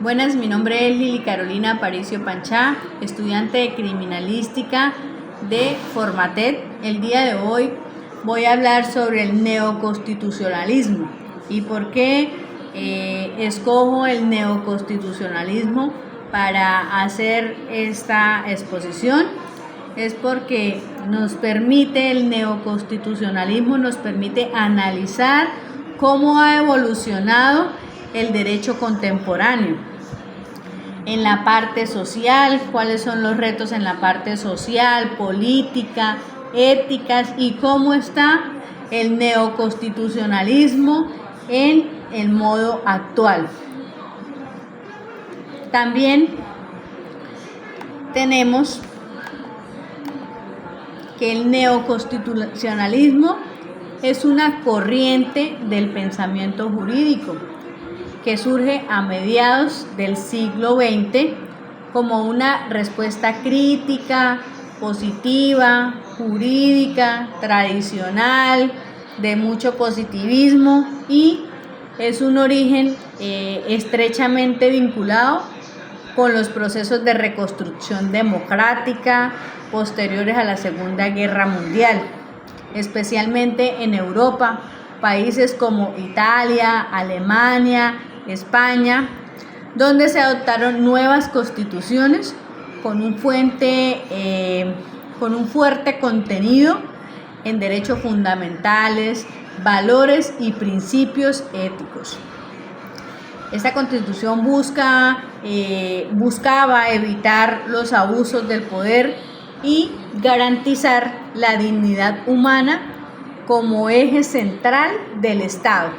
Buenas, mi nombre es Lili Carolina Aparicio Panchá, estudiante de Criminalística de Formatet. El día de hoy voy a hablar sobre el neoconstitucionalismo y por qué escojo el neoconstitucionalismo para hacer esta exposición. Es porque el neoconstitucionalismo nos permite analizar cómo ha evolucionado el derecho contemporáneo. En la parte social, cuáles son los retos en la parte social, política, éticas y cómo está el neoconstitucionalismo en el modo actual. También tenemos que el neoconstitucionalismo es una corriente del pensamiento jurídico que surge a mediados del siglo XX como una respuesta crítica, positiva, jurídica, tradicional, de mucho positivismo, y es un origen estrechamente vinculado con los procesos de reconstrucción democrática posteriores a la Segunda Guerra Mundial, especialmente en Europa, países como Italia, Alemania, España, donde se adoptaron nuevas constituciones con un fuerte contenido en derechos fundamentales, valores y principios éticos. Esta constitución buscaba evitar los abusos del poder y garantizar la dignidad humana como eje central del Estado.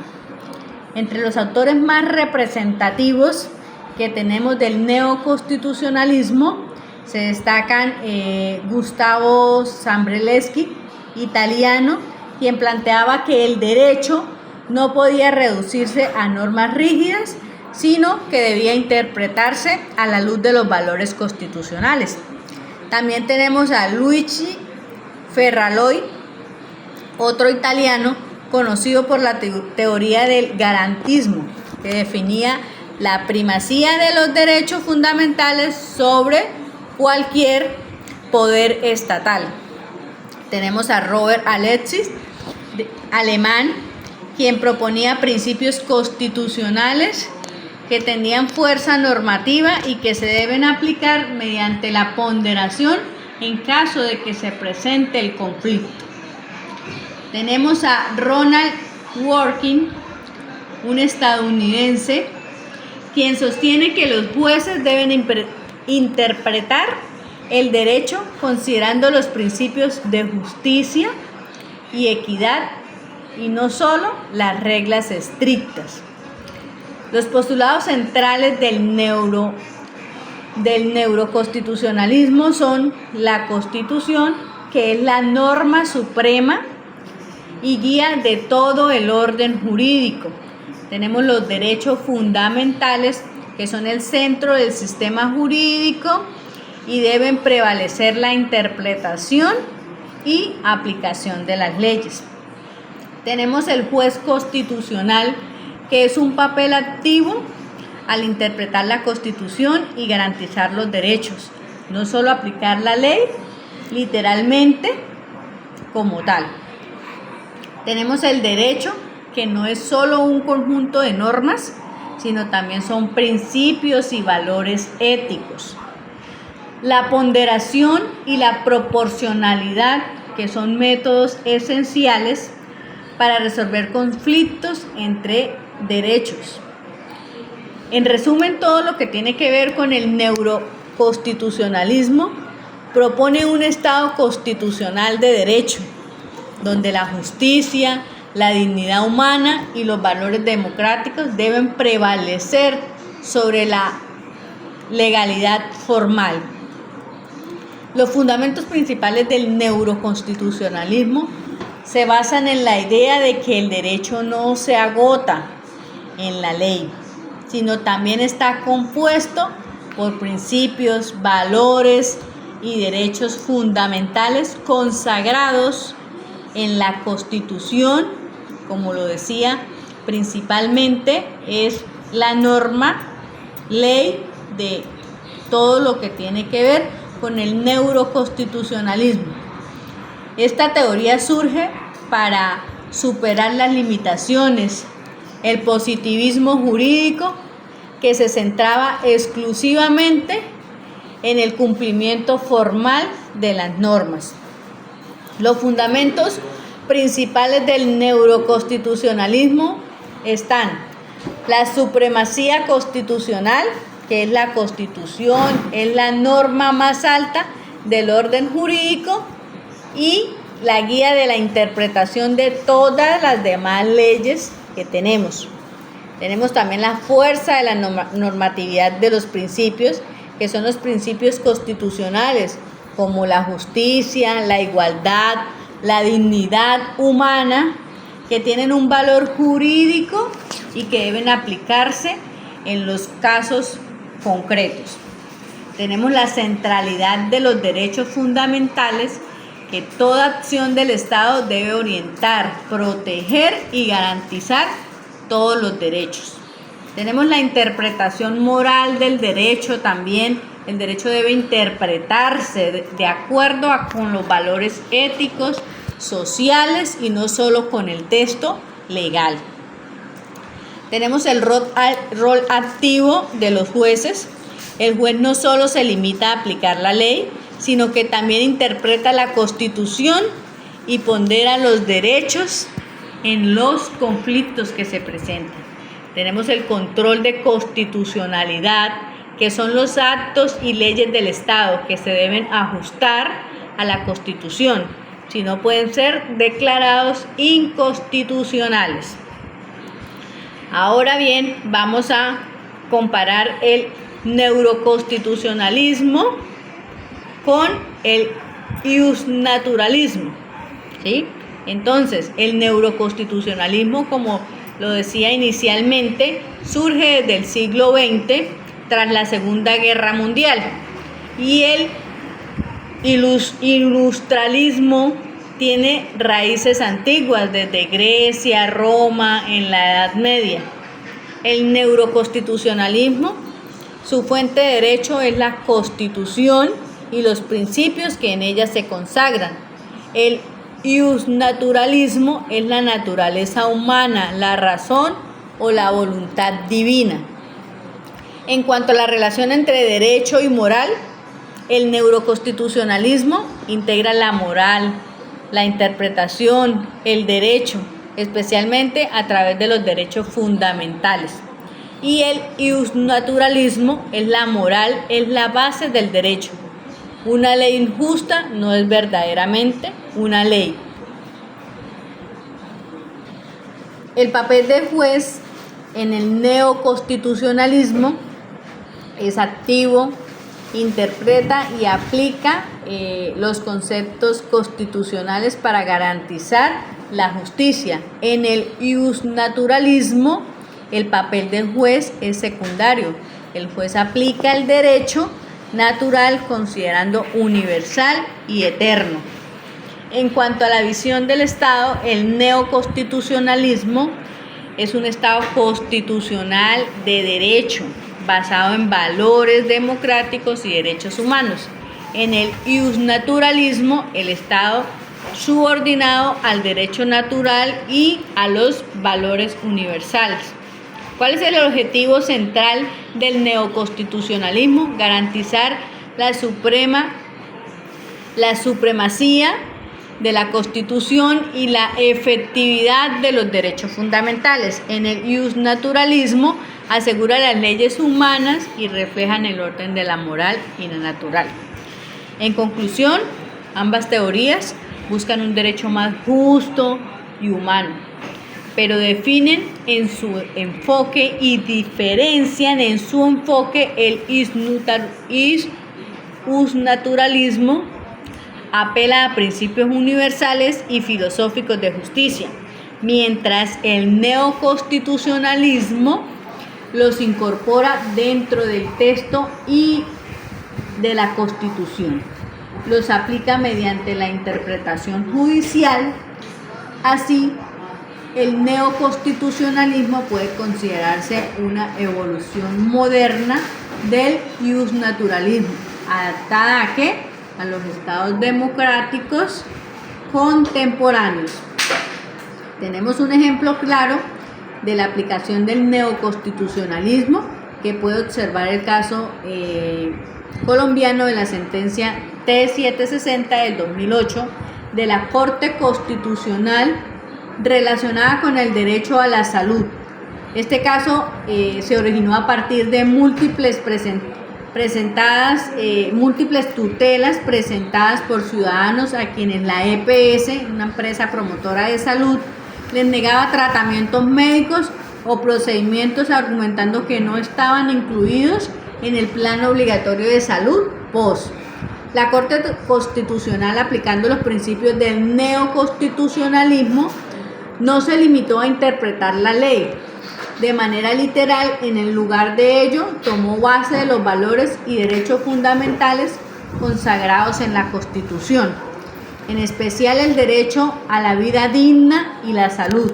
Entre los autores más representativos que tenemos del neoconstitucionalismo se destacan Gustavo Zambreleschi, italiano, quien planteaba que el derecho no podía reducirse a normas rígidas, sino que debía interpretarse a la luz de los valores constitucionales. También tenemos a Luigi Ferraloi, otro italiano conocido por la teoría del garantismo, que definía la primacía de los derechos fundamentales sobre cualquier poder estatal. Tenemos a Robert Alexis, alemán, quien proponía principios constitucionales que tenían fuerza normativa y que se deben aplicar mediante la ponderación en caso de que se presente el conflicto. Tenemos a Ronald Dworkin, un estadounidense, quien sostiene que los jueces deben interpretar el derecho considerando los principios de justicia y equidad y no solo las reglas estrictas. Los postulados centrales del neuroconstitucionalismo son la Constitución, que es la norma suprema y guía de todo el orden jurídico. Tenemos los derechos fundamentales, que son el centro del sistema jurídico y deben prevalecer la interpretación y aplicación de las leyes. Tenemos el juez constitucional, que es un papel activo al interpretar la Constitución y garantizar los derechos, no solo aplicar la ley literalmente como tal. Tenemos el derecho, que no es solo un conjunto de normas, sino también son principios y valores éticos. La ponderación y la proporcionalidad, que son métodos esenciales para resolver conflictos entre derechos. En resumen, todo lo que tiene que ver con el neuroconstitucionalismo propone un Estado constitucional de derecho, donde la justicia, la dignidad humana y los valores democráticos deben prevalecer sobre la legalidad formal. Los fundamentos principales del neuroconstitucionalismo se basan en la idea de que el derecho no se agota en la ley, sino también está compuesto por principios, valores y derechos fundamentales consagrados en la Constitución. Como lo decía, principalmente es la norma ley de todo lo que tiene que ver con el neuroconstitucionalismo. Esta teoría surge para superar las limitaciones, el positivismo jurídico que se centraba exclusivamente en el cumplimiento formal de las normas. Los fundamentos principales del neuroconstitucionalismo están la supremacía constitucional, que es la Constitución, es la norma más alta del orden jurídico y la guía de la interpretación de todas las demás leyes que tenemos. Tenemos también la fuerza de la normatividad de los principios, que son los principios constitucionales, como la justicia, la igualdad, la dignidad humana, que tienen un valor jurídico y que deben aplicarse en los casos concretos. Tenemos la centralidad de los derechos fundamentales, que toda acción del Estado debe orientar, proteger y garantizar todos los derechos. Tenemos la interpretación moral del derecho también. El derecho debe interpretarse de acuerdo con los valores éticos, sociales y no solo con el texto legal. Tenemos el rol activo de los jueces. El juez no solo se limita a aplicar la ley, sino que también interpreta la Constitución y pondera los derechos en los conflictos que se presentan. Tenemos el control de constitucionalidad, que son los actos y leyes del Estado que se deben ajustar a la Constitución, si no pueden ser declarados inconstitucionales. Ahora bien, vamos a comparar el neuroconstitucionalismo con el iusnaturalismo, ¿sí? Entonces, el neuroconstitucionalismo, como lo decía inicialmente, surge desde el siglo XX tras la Segunda Guerra Mundial, y el ilustralismo tiene raíces antiguas desde Grecia, Roma, en la Edad Media. El neuroconstitucionalismo, su fuente de derecho es la Constitución y los principios que en ella se consagran. El iusnaturalismo es la naturaleza humana, la razón o la voluntad divina. En cuanto a la relación entre derecho y moral, el neuroconstitucionalismo integra la moral, la interpretación, el derecho, especialmente a través de los derechos fundamentales. Y el iusnaturalismo es la moral, es la base del derecho. Una ley injusta no es verdaderamente una ley. El papel del juez en el neoconstitucionalismo es activo, interpreta y aplica los conceptos constitucionales para garantizar la justicia. En el iusnaturalismo, el papel del juez es secundario. El juez aplica el derecho natural considerando universal y eterno. En cuanto a la visión del Estado, el neoconstitucionalismo es un Estado constitucional de derecho, basado en valores democráticos y derechos humanos. En el iusnaturalismo, el Estado subordinado al derecho natural y a los valores universales. ¿Cuál es el objetivo central del neoconstitucionalismo? Garantizar la supremacía de la Constitución y la efectividad de los derechos fundamentales. En el iusnaturalismo asegura las leyes humanas y reflejan el orden de la moral y la natural. En conclusión, ambas teorías buscan un derecho más justo y humano, pero definen en su enfoque y diferencian en su enfoque. El iusnaturalismo apela a principios universales y filosóficos de justicia, mientras el neoconstitucionalismo los incorpora dentro del texto y de la Constitución. Los aplica mediante la interpretación judicial, así el neoconstitucionalismo puede considerarse una evolución moderna del justnaturalismo, adaptada ¿a qué? A los estados democráticos contemporáneos. Tenemos un ejemplo claro de la aplicación del neoconstitucionalismo, que puede observar el caso colombiano de la sentencia T760 del 2008 de la Corte Constitucional relacionada con el derecho a la salud. Este caso se originó a partir de múltiples tutelas presentadas por ciudadanos a quienes la EPS, una empresa promotora de salud, les negaba tratamientos médicos o procedimientos argumentando que no estaban incluidos en el plan obligatorio de salud POS. La Corte Constitucional, aplicando los principios del neoconstitucionalismo, no se limitó a interpretar la ley de manera literal. En lugar de ello, tomó base de los valores y derechos fundamentales consagrados en la Constitución, en especial el derecho a la vida digna y la salud.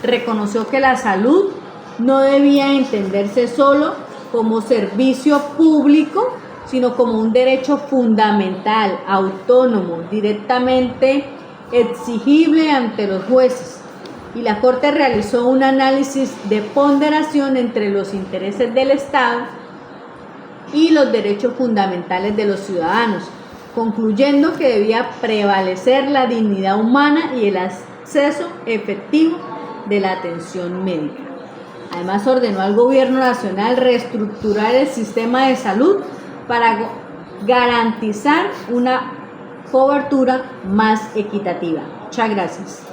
Reconoció que la salud no debía entenderse solo como servicio público, sino como un derecho fundamental, autónomo, directamente exigible ante los jueces. Y la Corte realizó un análisis de ponderación entre los intereses del Estado y los derechos fundamentales de los ciudadanos, concluyendo que debía prevalecer la dignidad humana y el acceso efectivo de la atención médica. Además, ordenó al Gobierno Nacional reestructurar el sistema de salud para garantizar una cobertura más equitativa. Muchas gracias.